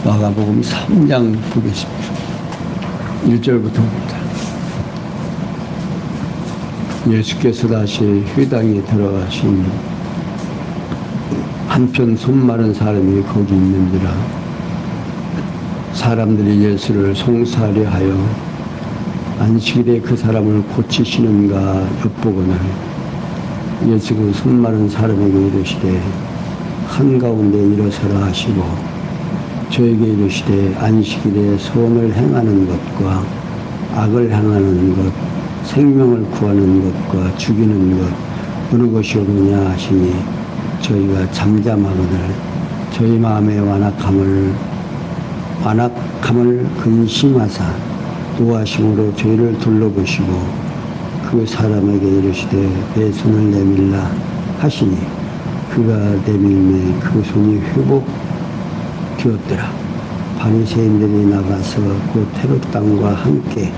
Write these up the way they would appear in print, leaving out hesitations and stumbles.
마가복음 3장 보겠습니다. 1절부터 봅니다. 예수께서 다시 회당에 들어가시니 한편 손 마른 사람이 거기 있는지라. 사람들이 예수를 송사하려 하여 안식일에 그 사람을 고치시는가 엿보거늘 예수가 손 마른 사람에게 이르시되 한가운데 일어서라 하시고 저에게 이르시되 안식일에 선을 행하는 것과 악을 행하는 것, 생명을 구하는 것과 죽이는 것 어느 것이 옳으냐 하시니 저희가 잠잠하거늘 저희 마음의 완악함을 근심하사 노하심으로 저희를 둘러보시고 그 사람에게 이르시되 내 손을 내밀라 하시니 그가 내밀매 그 손이 회복되었더라. 바리새인들이 나가서 곧 헤롯 땅과 함께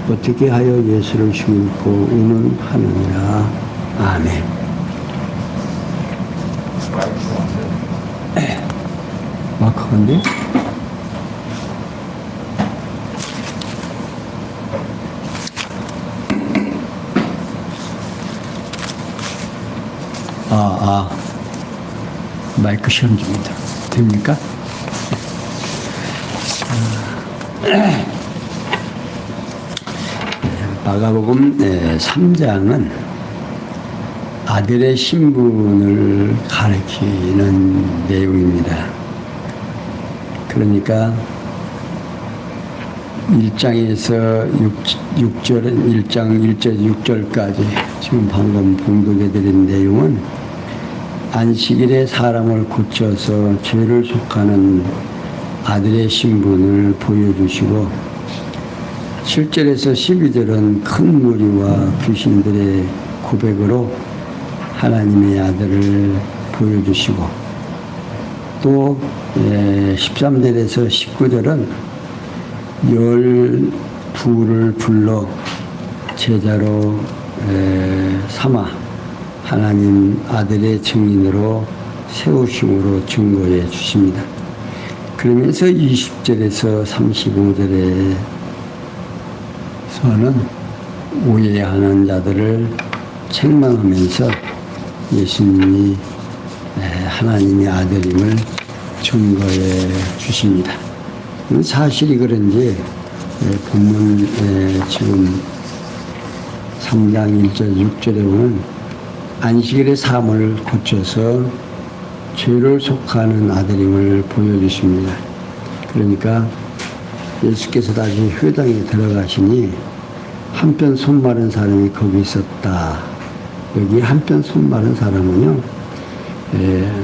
어떻게 하여 예수를 죽일고 의논하느니라. 아멘. 마크인데? 마이크 시험 중입니다. 됩니까? 마가복음 3장은 아들의 신분을 가리키는 내용입니다. 그러니까 1장에서 1장 1절 6절까지 지금 방금 봉독해드린 내용은 안식일에 사람을 고쳐서 죄를 속하는 아들의 신분을 보여주시고 7절에서 12절은 큰 무리와 귀신들의 고백으로 하나님의 아들을 보여주시고 또 13절에서 19절은 12를 불러 제자로 삼아 하나님 아들의 증인으로 세우심으로 증거해 주십니다. 그러면서 20절에서 35절에서는 오해하는 자들을 책망하면서 예수님이 하나님의 아들임을 증거해 주십니다. 사실이 그런지 본문 지금 3장 1절 6절에 보면 안식일의 삶을 고쳐서 죄를 속하는 아들임을 보여주십니다. 그러니까 예수께서 다시 회당에 들어가시니 한편 손 마른 사람이 거기 있었다. 여기 한편 손 마른 사람은요,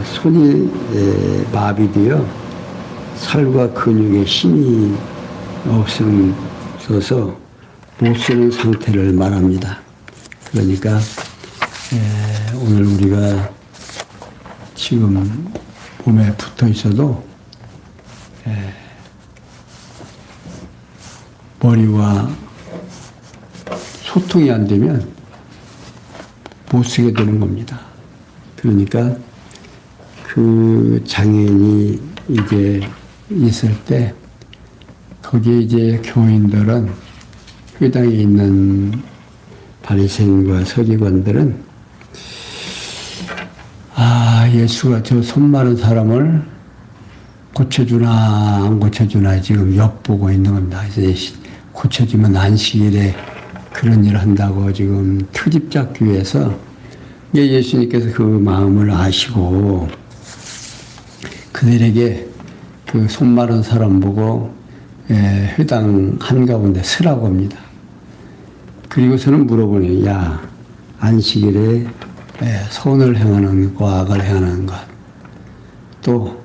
손이 마비되어 살과 근육에 힘이 없어서 못 쓰는 상태를 말합니다. 그러니까 오늘 우리가 지금 몸에 붙어 있어도 머리와 소통이 안 되면 못 쓰게 되는 겁니다. 그러니까 그 장애인이 이제 있을 때 거기에 이제 교인들은 회당에 있는 바리새인과 서기관들은 예수가 저 손 마른 사람을 고쳐주나 안 고쳐주나 지금 엿보고 있는 겁니다. 이제 고쳐주면 안식일에 그런 일을 한다고 지금 트집 잡기 위해서 예수님께서 그 마음을 아시고 그들에게 그 손 마른 사람 보고 회당 한가운데 서라고 합니다. 그리고서는 물어보니 야 안식일에 선을 행하는 것과 악을 행하는 것 또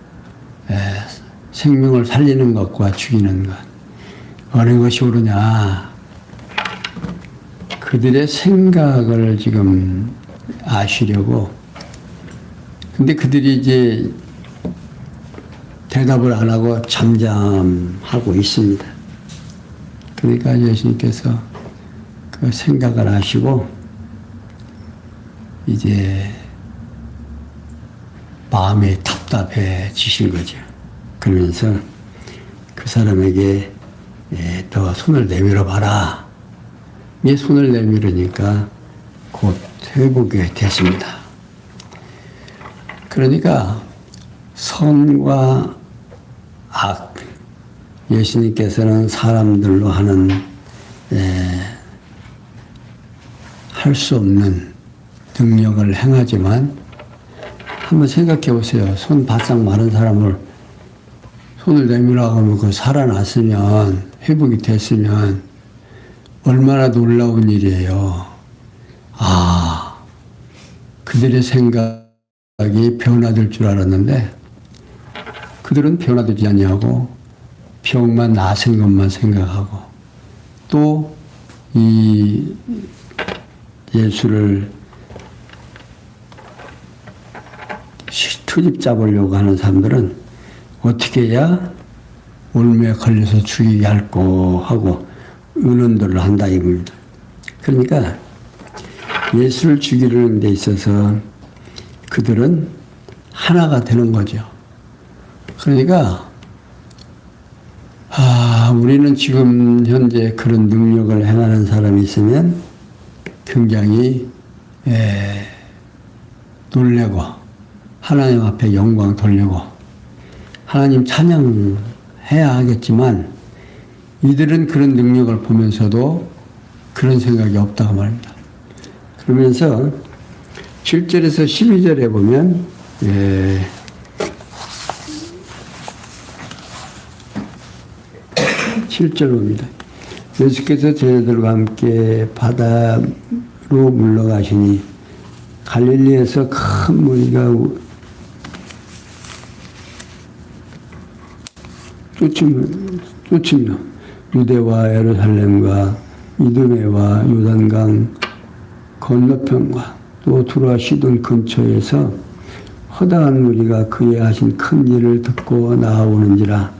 생명을 살리는 것과 죽이는 것 어느 것이 옳으냐. 그들의 생각을 지금 아시려고 근데 그들이 이제 대답을 안 하고 잠잠하고 있습니다. 그러니까 예수님께서 그 생각을 하시고 이제 마음이 답답해지신 거죠. 그러면서 그 사람에게 더 손을 내밀어 봐라. 이 손을 내밀으니까 곧 회복이 됐습니다. 그러니까 선과 악, 예수님께서는 사람들로 하는 할 수 없는 능력을 행하지만 한번 생각해 보세요. 손 바싹 마른 사람을 손을 내밀어 가면 그 살아났으면 회복이 됐으면 얼마나 놀라운 일이에요. 아, 그들의 생각이 변화될 줄 알았는데 그들은 변화되지 않냐고 병만 나sen 것만 생각하고 또 이 예수를 트집 잡으려고 하는 사람들은 어떻게 해야 올무에 걸려서 죽이게 할꼬 하고 의논들을 한다 이겁니다. 그러니까 예수를 죽이려는 데 있어서 그들은 하나가 되는 거죠. 그러니까 우리는 지금 현재 그런 능력을 행하는 사람이 있으면 굉장히 놀래고 하나님 앞에 영광 돌리고 하나님 찬양해야 하겠지만 이들은 그런 능력을 보면서도 그런 생각이 없다고 말입니다. 그러면서 7절에서 12절에 보면 7절 봅니다. 예수께서 저희들과 함께 바다로 물러가시니 갈릴리에서 큰 무리가 쫓으며 유대와 예루살렘과 이두메와 요단강 건너편과 또 두루와 시돈 근처에서 허다한 무리가 그의 하신 큰 일을 듣고 나아오는지라.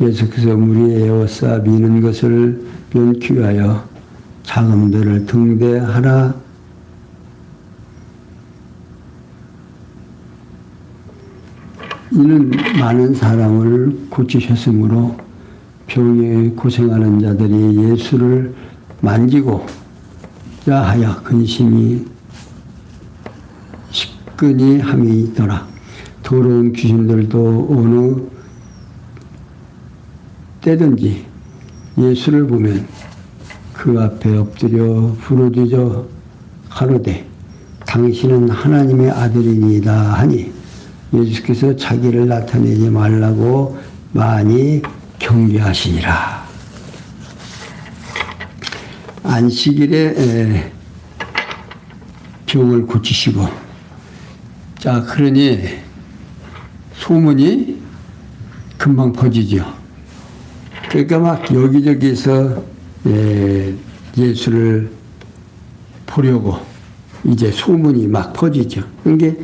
예수께서 무리에 에워싸 미는 것을 면귀하여 자금들을 등대하라. 이는 많은 사람을 고치셨으므로 병에 고생하는 자들이 예수를 만지고자 하여 근심이 식근히 함이 있더라. 더러운 귀신들도 어느 때든지 예수를 보면 그 앞에 엎드려 부르짖어 가로되 당신은 하나님의 아들이니이다 하니 예수께서 자기를 나타내지 말라고 많이 경계하시니라. 안식일에 병을 고치시고 자 그러니 소문이 금방 퍼지죠. 그러니까 막 여기저기서 예수를 보려고 이제 소문이 막 퍼지죠. 그러니까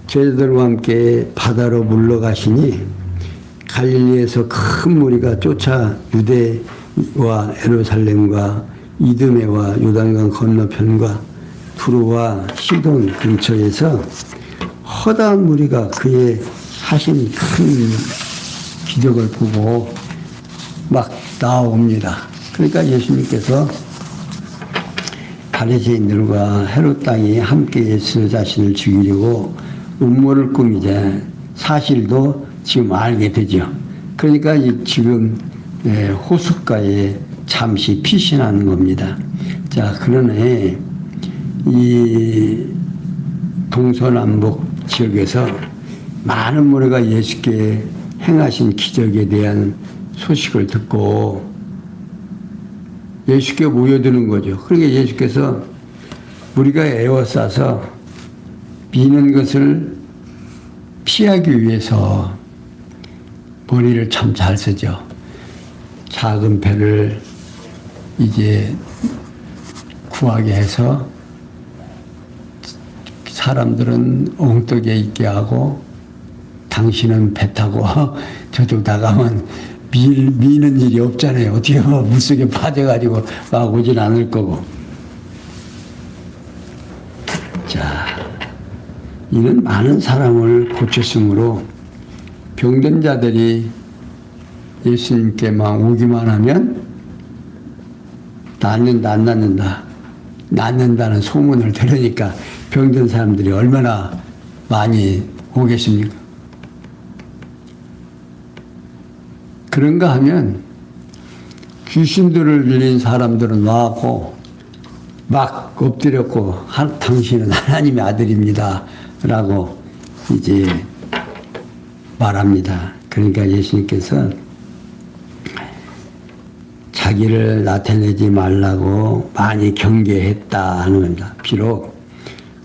저희들과 함께 바다로 물러가시니 갈릴리에서 큰 무리가 쫓아 유대와 예루살렘과 이두메와 요단강 건너편과 두루와 시돈 근처에서 허다한 무리가 그의 하신 큰 기적을 보고 막 나옵니다. 그러니까 예수님께서 바리새인들과 헤롯 땅이 함께 예수 자신을 죽이려고 음모를 꾸미자 사실도 지금 알게 되죠. 그러니까 지금 호숫가에 잠시 피신하는 겁니다. 자, 그러네 이 동서남북 지역에서 많은 무리가 예수께 행하신 기적에 대한 소식을 듣고 예수께 모여드는 거죠. 그러니까 예수께서 우리가 에워싸서 미는 것을 피하기 위해서 머리를 참 잘 쓰죠. 작은 배를 이제 구하게 해서 사람들은 엉떡에 있게 하고 당신은 배 타고 저쪽 나가면 미는 일이 없잖아요. 어떻게 물속에 빠져가지고 오진 않을 거고. 자, 이는 많은 사람을 고쳤으므로 병든 자들이 예수님께만 오기만 하면 낫는다 안 낫는다, 낫는다는 소문을 들으니까 병든 사람들이 얼마나 많이 오겠습니까? 그런가 하면 귀신들을 들린 사람들은 와갖고 막 엎드렸고 당신은 하나님의 아들입니다 라고 이제 말합니다. 그러니까 예수님께서 자기를 나타내지 말라고 많이 경계했다 하는 겁니다. 비록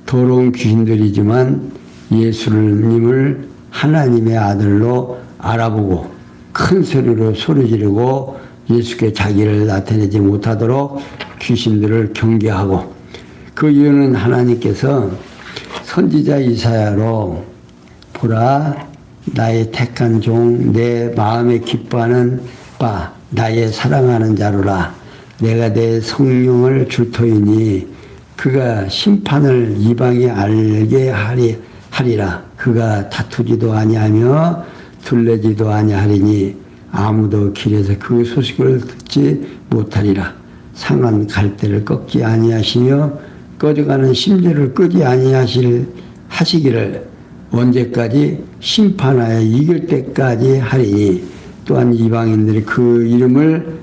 더러운 귀신들이지만 예수님을 하나님의 아들로 알아보고 큰 소리로 소리 지르고 예수께 자기를 나타내지 못하도록 귀신들을 경계하고, 그 이유는 하나님께서 선지자 이사야로 보라 나의 택한 종 내 마음에 기뻐하는 바 나의 사랑하는 자로라. 내가 내 성령을 줄 터이니 그가 심판을 이방에 알게 하리라. 그가 다투지도 아니하며 둘레지도 아니하리니 아무도 길에서 그 소식을 듣지 못하리라. 상한 갈대를 꺾지 아니하시며 꺼져가는 심지를 끄지 하시기를 언제까지 심판하여 이길 때까지 하리니 또한 이방인들이 그 이름을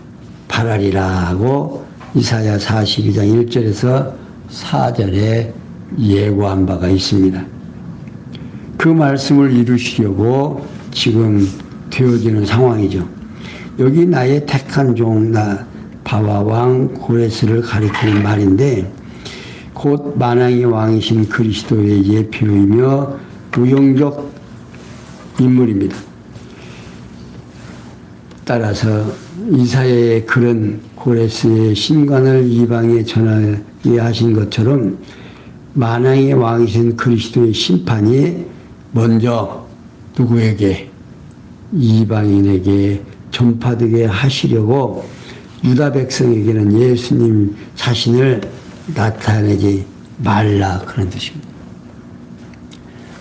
바라리라고 이사야 42장 1절에서 4절에 예고한 바가 있습니다. 그 말씀을 이루시려고 지금 되어지는 상황이죠. 여기 나의 택한 종 나 바와 왕 고레스를 가리키는 말인데, 곧 만왕의 왕이신 그리스도의 예표이며 무용적 인물입니다. 따라서 이사야의 그런 고레스의 신관을 이방에 전하게 하신 것처럼 만왕의 왕이신 그리스도의 심판이 먼저 누구에게? 이방인에게 전파되게 하시려고 유다 백성에게는 예수님 자신을 나타내지 말라 그런 뜻입니다.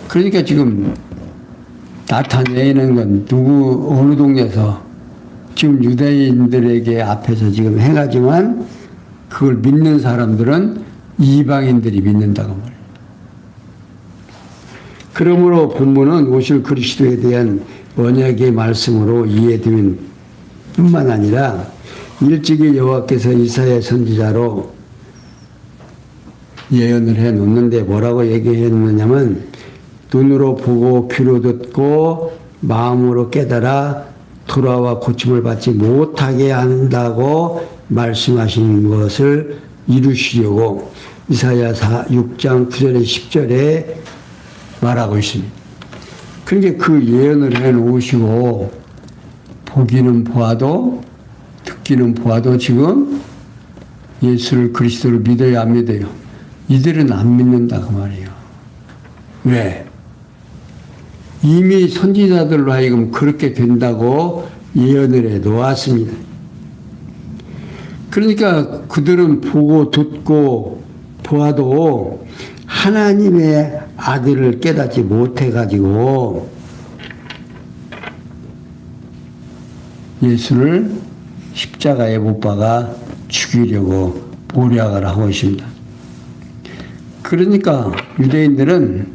그러니까 지금 나타내는 건 어느 동네에서 지금 유대인들에게 앞에서 지금 행하지만 그걸 믿는 사람들은 이방인들이 믿는다고 말해요. 그러므로 본문은 오실 그리스도에 대한 언약의 말씀으로 이해되면 뿐만 아니라 일찍이 여호와께서 이사야 선지자로 예언을 해 놓는데 뭐라고 얘기했느냐면 눈으로 보고 귀로 듣고 마음으로 깨달아 돌아와 고침을 받지 못하게 한다고 말씀하신 것을 이루시려고 이사야 6장 9절에 10절에 말하고 있습니다. 그러니까 그 예언을 해 놓으시고 보기는 보아도 듣기는 보아도 지금 예수를 그리스도를 믿어야 안 믿어요? 이들은 안 믿는다고 말이에요. 왜? 이미 선지자들로 하여금 그렇게 된다고 예언을 해 놓았습니다. 그러니까 그들은 보고 듣고 보아도 하나님의 아들을 깨닫지 못해가지고 예수를 십자가에 못 박아 죽이려고 모략을 하고 있습니다. 그러니까 유대인들은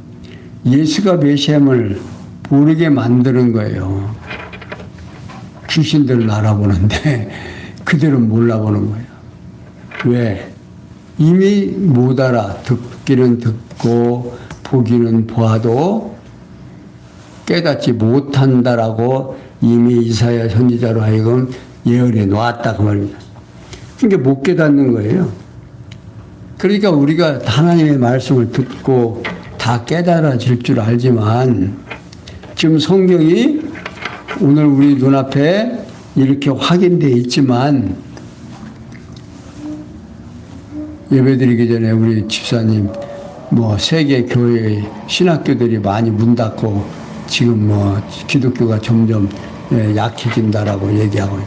예수가 메시아임을 모르게 만드는 거예요. 귀신들은 알아보는데 그들은 몰라보는 거예요. 왜? 이미 못 알아. 듣기는 듣고 보기는 보아도 깨닫지 못한다라고 이미 이사야 선지자로 하여금 예언해 놓았다 그 말입니다. 그러니까 못 깨닫는 거예요. 그러니까 우리가 하나님의 말씀을 듣고 다 깨달아질 줄 알지만 지금 성경이 오늘 우리 눈앞에 이렇게 확인되어 있지만 예배드리기 전에 우리 집사님 세계 교회 신학교들이 많이 문 닫고 지금 기독교가 점점 약해진다라고 얘기하고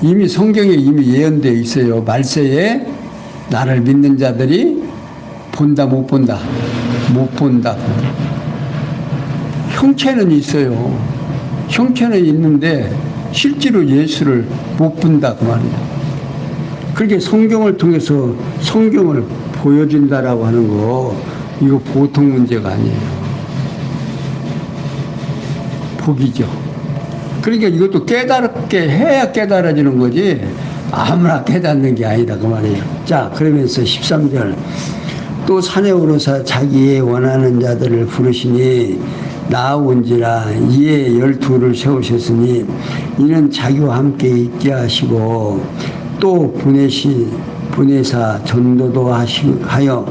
이미 성경에 이미 예언되어 있어요. 말세에 나를 믿는 자들이 본다 못 본다 못 본다. 형체는 있어요. 형체는 있는데 실제로 예수를 못 본다 그 말이에요. 그렇게 성경을 통해서 성경을 보여준다라고 하는 거 이거 보통 문제가 아니에요. 복이죠. 그러니까 이것도 깨달게 해야 깨달아지는 거지 아무나 깨닫는 게 아니다 그 말이에요. 자, 그러면서 13절 또 산에 오르사 자기의 원하는 자들을 부르시니 나아온지라 이에 12를 세우셨으니 이는 자기와 함께 있게 하시고 또 보내사 전도도 하여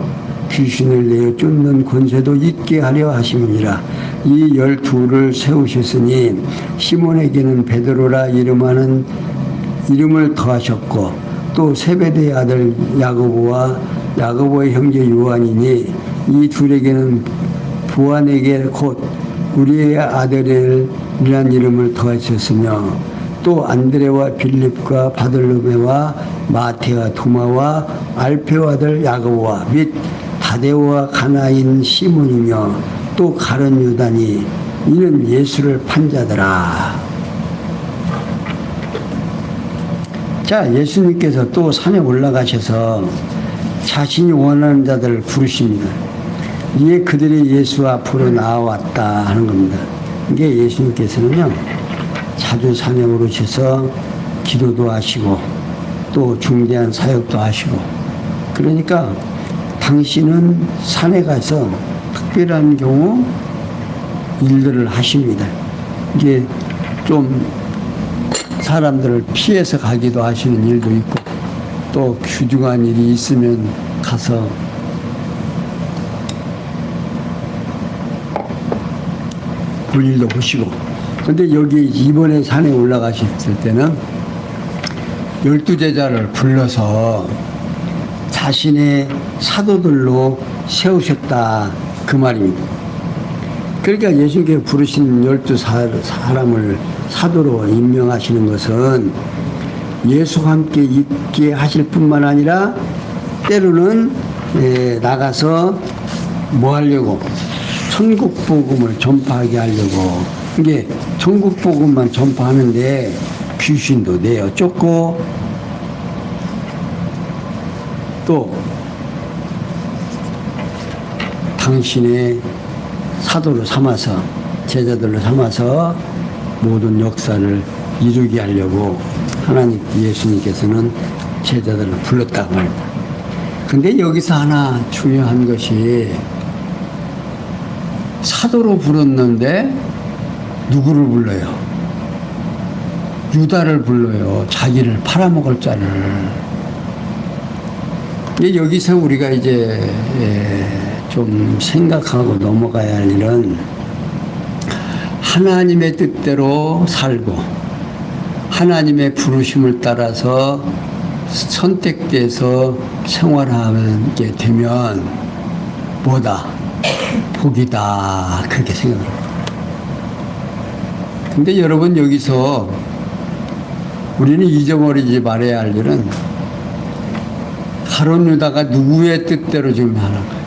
귀신을 내어 쫓는 권세도 있게 하려 하심이니라. 이 12를 세우셨으니 시몬에게는 베드로라 이름을 더하셨고 또 세베대의 아들 야고보와 야고보의 형제 요한이니 이 둘에게는 보아네게 곧 우리의 아들이란 이름을 더하셨으며 또 안드레와 빌립과 바돌로메와 마테와 도마와 알페오 아들 야고보와 및 다데오와 가나인 시몬이며 또 가룟 유다니 이는 예수를 판 자더라. 자, 예수님께서 또 산에 올라가셔서 자신이 원하는 자들을 부르십니다. 이에 그들이 예수 앞으로 나와왔다 하는 겁니다. 이게 예수님께서는요, 자주 산에 오르셔서 기도도 하시고 또 중대한 사역도 하시고 그러니까 당신은 산에 가서 특별한 경우 일들을 하십니다. 이게 좀 사람들을 피해서 가기도 하시는 일도 있고 또 귀중한 일이 있으면 가서 볼 일도 보시고. 근데 여기 이번에 산에 올라가셨을 때는 12제자를 불러서 자신의 사도들로 세우셨다 그 말입니다. 그러니까 예수님께서 부르신 12사람을 사도로 임명하시는 것은 예수와 함께 있게 하실 뿐만 아니라 때로는 나가서 뭐 하려고 천국 복음을 전파하게 하려고. 이게 천국 복음만 전파하는데 귀신도 내어 쫓고 또 당신의 사도로 삼아서 제자들로 삼아서 모든 역사를 이루게 하려고 하나님 예수님께서는 제자들을 불렀다고 합니다. 근데 여기서 하나 중요한 것이 사도로 불렀는데 누구를 불러요? 유다를 불러요. 자기를 팔아먹을 자를. 근데 여기서 우리가 이제 좀 생각하고 넘어가야 할 일은 하나님의 뜻대로 살고 하나님의 부르심을 따라서 선택돼서 생활하게 되면 뭐다? 복이다. 그렇게 생각합니다. 근데 여러분 여기서 우리는 잊어버리지 말아야 할 일은 가룟 유다가 누구의 뜻대로 지금 하는 거예요?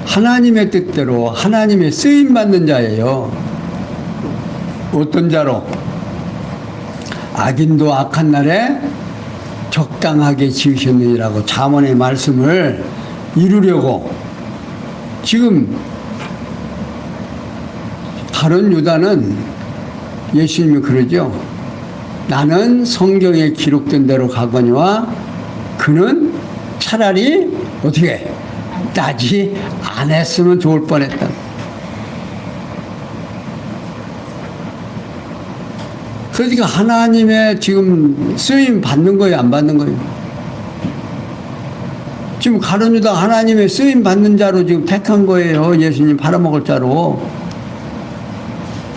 하나님의 뜻대로 하나님의 쓰임 받는 자예요. 어떤 자로? 악인도 악한 날에 적당하게 지으셨느니라고 잠언의 말씀을 이루려고 지금 가룟 유다는 예수님이 그러죠. 나는 성경에 기록된 대로 가거니와 그는 차라리 어떻게 따지 안 했으면 좋을 뻔했다. 그러니까 하나님의 지금 쓰임 받는 거예요, 안 받는 거예요? 지금 가룟 유다 하나님의 쓰임 받는 자로 지금 택한 거예요. 예수님 팔아먹을 자로.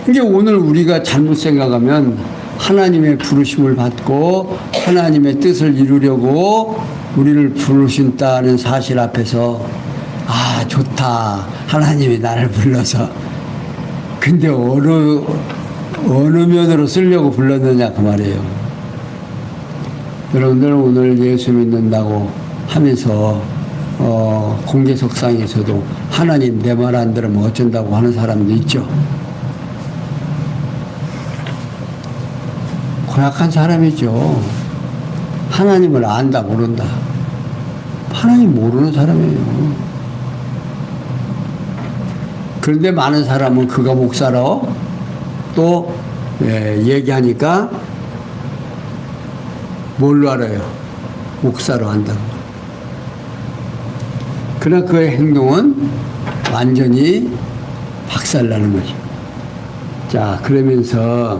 이게 오늘 우리가 잘못 생각하면 하나님의 부르심을 받고 하나님의 뜻을 이루려고 우리를 부르신다는 사실 앞에서 아 좋다 하나님이 나를 불러서 근데 어느 면으로 쓰려고 불렀느냐 그 말이에요. 여러분들 오늘 예수 믿는다고 하면서 공개석상에서도 하나님 내 말 안 들으면 어쩐다고 하는 사람도 있죠. 고약한 사람이죠. 하나님을 안다 모른다. 하나님 모르는 사람이에요. 그런데 많은 사람은 그가 목사로 또 얘기하니까 뭘로 알아요? 목사로 안다고. 그러나 그의 행동은 완전히 박살나는 거죠. 자, 그러면서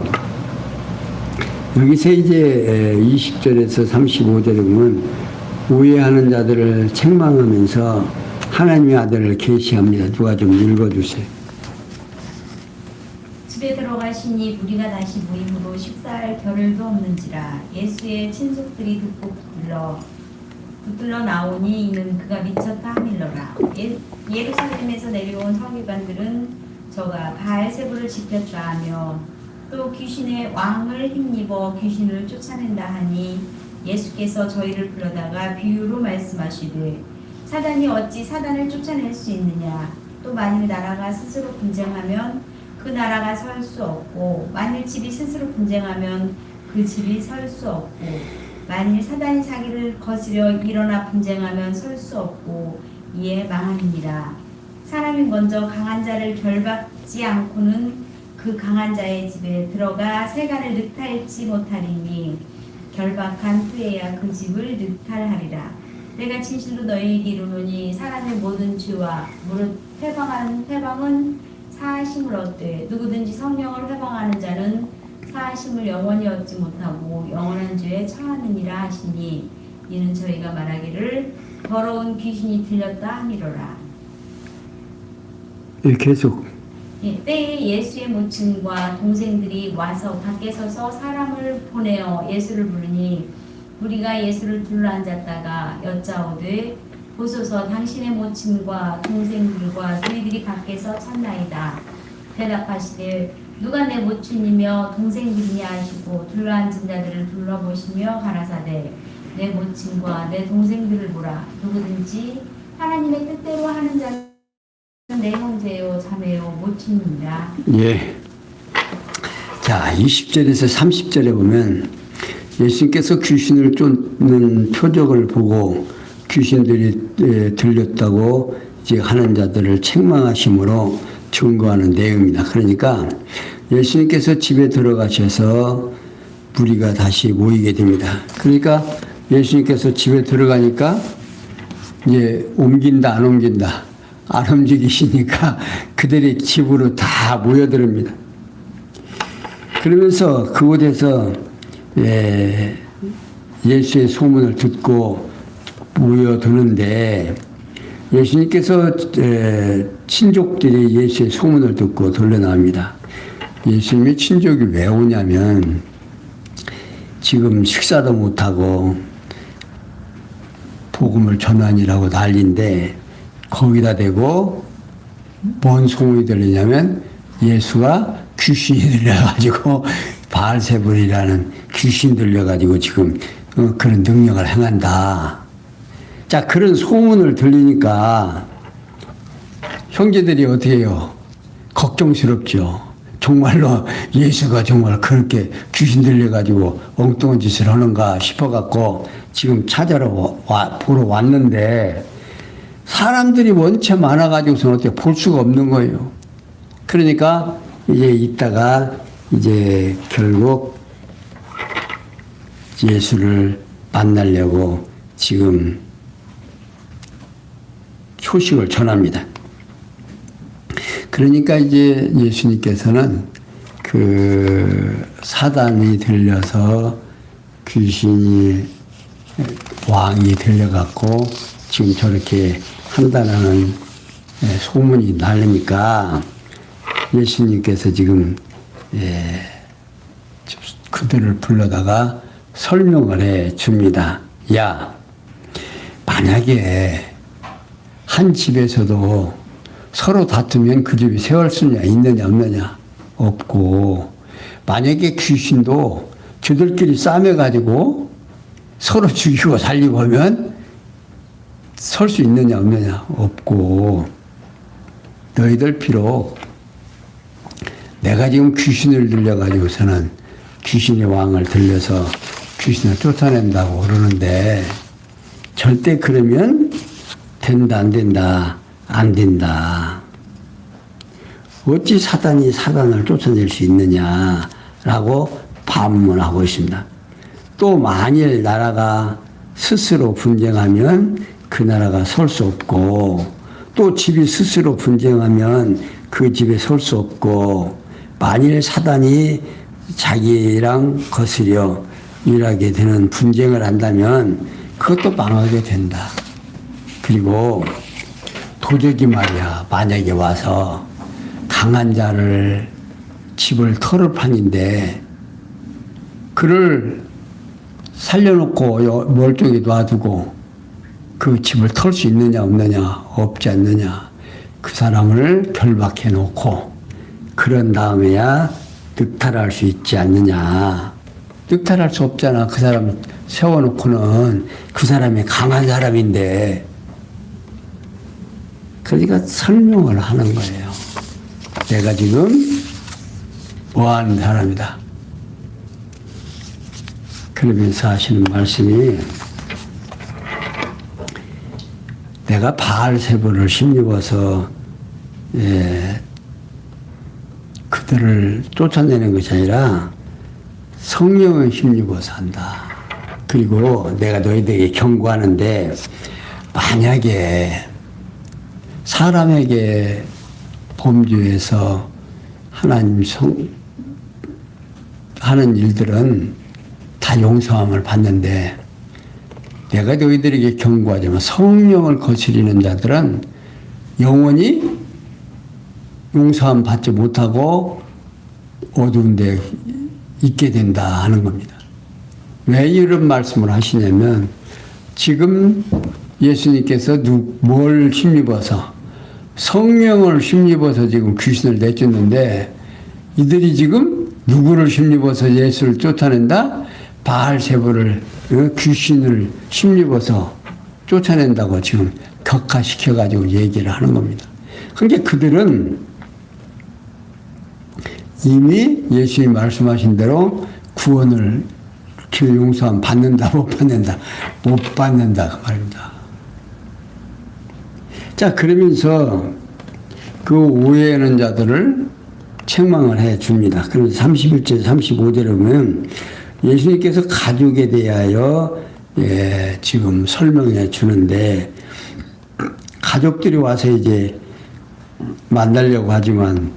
여기서 이제 20절에서 35절에 보면 우애하는 자들을 책망하면서 하나님의 아들을 계시합니다. 누가 좀 읽어주세요. 집에 들어가시니 무리가 다시 모임으로 식사할 겨를도 없는지라 예수의 친족들이 듣고 붙들러 나오니 이는 그가 미쳤다 하밀러라. 예루살렘에서 내려온 서기관들은 저가 바알세불을 지켰다 하며 또 귀신의 왕을 힘입어 귀신을 쫓아낸다 하니 예수께서 저희를 불러다가 비유로 말씀하시되 사단이 어찌 사단을 쫓아낼 수 있느냐. 또 만일 나라가 스스로 분쟁하면 그 나라가 설 수 없고 만일 집이 스스로 분쟁하면 그 집이 설 수 없고 만일 사단이 자기를 거스려 일어나 분쟁하면 설 수 없고 이에 망하니라. 사람이 먼저 강한 자를 결박지 않고는 그 강한 자의 집에 들어가 세간을 늑탈지 못하리니 결박한 후에야 그 집을 늑탈하리라. 내가 진실로 너희에게 이르노니 사람의 모든 죄와 무릇 회방은 사하심을 얻되 누구든지 성령을 회방하는 자는 사하심을 영원히 얻지 못하고 영원한 죄에 처하느니라 하시니 이는 저희가 말하기를 더러운 귀신이 들렸다 함이로라. 계속. 때에 예수의 모친과 동생들이 와서 밖에 서서 사람을 보내어 예수를 부르니 우리가 예수를 둘러앉았다가 여짜오되 보소서 당신의 모친과 동생들과 너희들이 밖에서 찾나이다. 대답하시되 누가 내 모친이며 동생들이냐 하시고 둘러앉은 자들을 둘러보시며 가라사대 내 모친과 내 동생들을 보라. 누구든지 하나님의 뜻대로 하는 자는 내 형제요 자매요 모친이니라. 예. 자, 20절에서 30절에 보면 예수님께서 귀신을 쫓는 표적을 보고 귀신들이 들렸다고 이제 하는 자들을 책망하심으로 증거하는 내용입니다. 그러니까 예수님께서 집에 들어가셔서 무리가 다시 모이게 됩니다. 그러니까 예수님께서 집에 들어가니까 이제 옮긴다 안 옮긴다 안 움직이시니까 그들이 집으로 다 모여들습니다. 그러면서 그곳에서 예수의 소문을 듣고 모여드는데 예수님께서 친족들이 예수의 소문을 듣고 돌려나옵니다. 예수님의 친족이 왜 오냐면 지금 식사도 못하고 복음을 전하니라고 난리인데 거기다 대고 뭔 소문이 들리냐면 예수가 귀신이 들려가지고 바알세불이라는 귀신 들려가지고 지금 그런 능력을 행한다. 자, 그런 소문을 들리니까 형제들이 어떻게 해요? 걱정스럽죠. 정말로 예수가 정말 그렇게 귀신 들려가지고 엉뚱한 짓을 하는가 싶어갖고 지금 보러 왔는데 사람들이 원체 많아가지고서는 어떻게 볼 수가 없는 거예요. 그러니까 이제 이따가 이제 결국 예수를 만나려고 지금 소식을 전합니다. 그러니까 이제 예수님께서는 그 사단이 들려서 귀신이 왕이 들려갖고 지금 저렇게 한다는 소문이 날리니까 예수님께서 지금 그들을 불러다가 설명을 해 줍니다. 야, 만약에 한 집에서도 서로 다투면 그 집이 세월 수냐 있느냐 없느냐 없고, 만약에 귀신도 저들끼리 싸매가지고 서로 죽이고 살리고 하면 설 수 있느냐 없느냐 없고, 너희들 비록 내가 지금 귀신을 들려가지고서는 귀신의 왕을 들려서 귀신을 쫓아낸다고 그러는데 절대 그러면 된다 안 된다 안 된다. 어찌 사단이 사단을 쫓아낼 수 있느냐라고 반문하고 있습니다. 또 만일 나라가 스스로 분쟁하면 그 나라가 설 수 없고 또 집이 스스로 분쟁하면 그 집에 설 수 없고 만일 사단이 자기랑 거스려 일하게 되는 분쟁을 한다면 그것도 망하게 된다. 그리고 도적이 말이야 만약에 와서 강한 자를 집을 털을 판인데 그를 살려놓고 멀쩡히 놔두고 그 집을 털 수 있느냐 없느냐 없지 않느냐 그 사람을 결박해 놓고 그런 다음에야 늑탈할 수 있지 않느냐. 늑탈할 수 없잖아. 그 사람 세워놓고는 그 사람이 강한 사람인데 그러니까 설명을 하는 거예요. 내가 지금 뭐하는 사람이다. 그러면서 하시는 말씀이 내가 바알세불을 힘입어서 그들을 쫓아내는 것이 아니라 성령을 힘입어서 한다. 그리고 내가 너희들에게 경고하는데 만약에 사람에게 범죄해서 하나님 하는 일들은 다 용서함을 받는데 내가 너희들에게 경고하지만 성령을 거스리는 자들은 영원히 용서함 받지 못하고 어두운 데 있게 된다 하는 겁니다. 왜 이런 말씀을 하시냐면 지금 예수님께서 뭘 힘입어서 성령을 힘입어서 지금 귀신을 내쫓는데 이들이 지금 누구를 힘입어서 예수를 쫓아낸다? 바알세불을 귀신을 힘입어서 쫓아낸다고 지금 격화시켜가지고 얘기를 하는 겁니다. 그러니까 그들은 이미 예수님이 말씀하신 대로 구원을 용서함 받는다 못 받는다 못 받는다 그 말입니다. 자 그러면서 그 오해하는 자들을 책망을 해 줍니다. 그래서 31절 35절에 보면 예수님께서 가족에 대하여 지금 설명해 주는데 가족들이 와서 이제 만나려고 하지만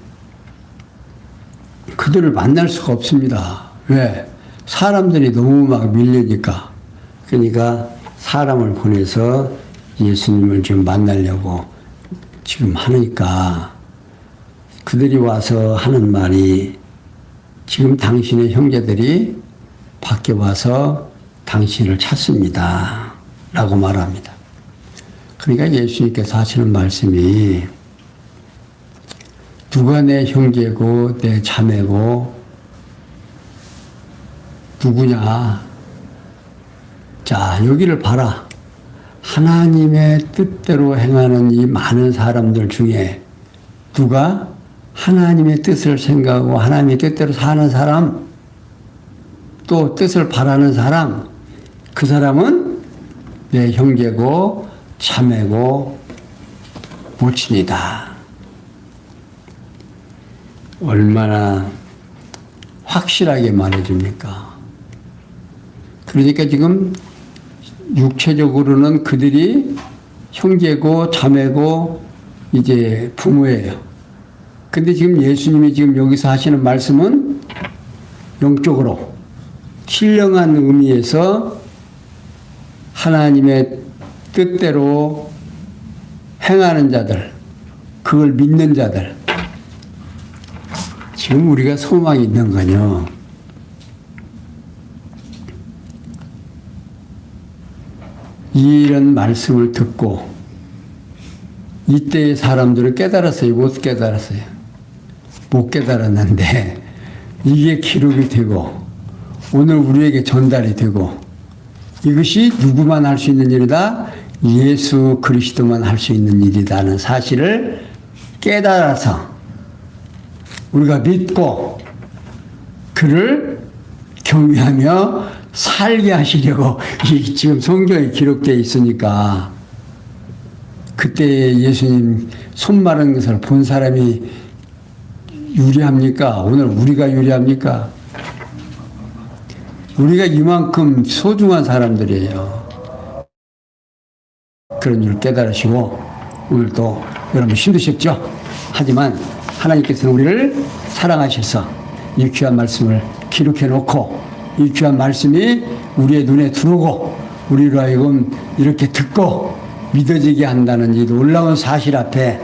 그들을 만날 수가 없습니다. 왜? 사람들이 너무 막 밀리니까. 그러니까 사람을 보내서 예수님을 지금 만나려고 지금 하니까 그들이 와서 하는 말이 지금 당신의 형제들이 밖에 와서 당신을 찾습니다. 라고 말합니다. 그러니까 예수님께서 하시는 말씀이 누가 내 형제고 내 자매고 누구냐. 자, 여기를 봐라. 하나님의 뜻대로 행하는 이 많은 사람들 중에 누가 하나님의 뜻을 생각하고 하나님의 뜻대로 사는 사람, 또 뜻을 바라는 사람, 그 사람은 내 형제고 자매고 모친이다. 얼마나 확실하게 말해줍니까? 그러니까 지금 육체적으로는 그들이 형제고 자매고 이제 부모예요. 근데 지금 예수님이 지금 여기서 하시는 말씀은 영적으로 신령한 의미에서 하나님의 뜻대로 행하는 자들, 그걸 믿는 자들. 지금 우리가 소망이 있는 거요. 이런 말씀을 듣고 이때의 사람들을 깨달았어요? 못 깨달았어요? 못 깨달았는데 이게 기록이 되고 오늘 우리에게 전달이 되고 이것이 누구만 할 수 있는 일이다? 예수 그리스도만 할 수 있는 일이라는 사실을 깨달아서 우리가 믿고 그를 경외하며 살게 하시려고 이 지금 성경에 기록되어 있으니까 그때 예수님 손 마른 것을 본 사람이 유리합니까? 오늘 우리가 유리합니까? 우리가 이만큼 소중한 사람들이에요. 그런 줄 깨달으시고 오늘도 여러분 힘드셨죠? 하지만 하나님께서는 우리를 사랑하셔서 이 귀한 말씀을 기록해 놓고 이 귀한 말씀이 우리의 눈에 들어오고 우리로 하여금 이렇게 듣고 믿어지게 한다는 이 놀라운 사실 앞에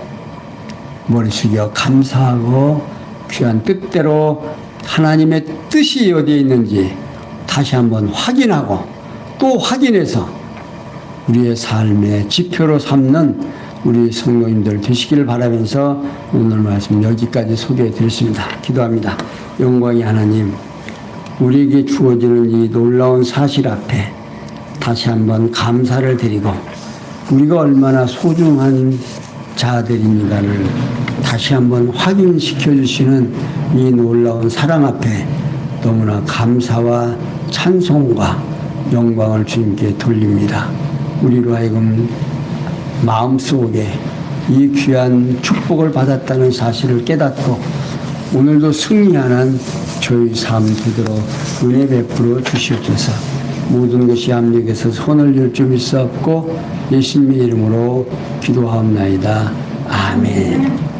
머리 숙여 감사하고 귀한 뜻대로 하나님의 뜻이 어디에 있는지 다시 한번 확인하고 또 확인해서 우리의 삶의 지표로 삼는 우리 성도님들 되시기를 바라면서 오늘 말씀 여기까지 소개해 드렸습니다. 기도합니다. 영광의 하나님, 우리에게 주어지는 이 놀라운 사실 앞에 다시 한번 감사를 드리고 우리가 얼마나 소중한 자들인가를 다시 한번 확인시켜 주시는 이 놀라운 사랑 앞에 너무나 감사와 찬송과 영광을 주님께 돌립니다. 우리로 하여금 마음속에 이 귀한 축복을 받았다는 사실을 깨닫고 오늘도 승리하는 저희 삶 되도록 은혜 베풀어 주시옵소서. 모든 것이 압력에서 손을 열 줄 믿사옵고 예수님의 이름으로 기도하옵나이다. 아멘.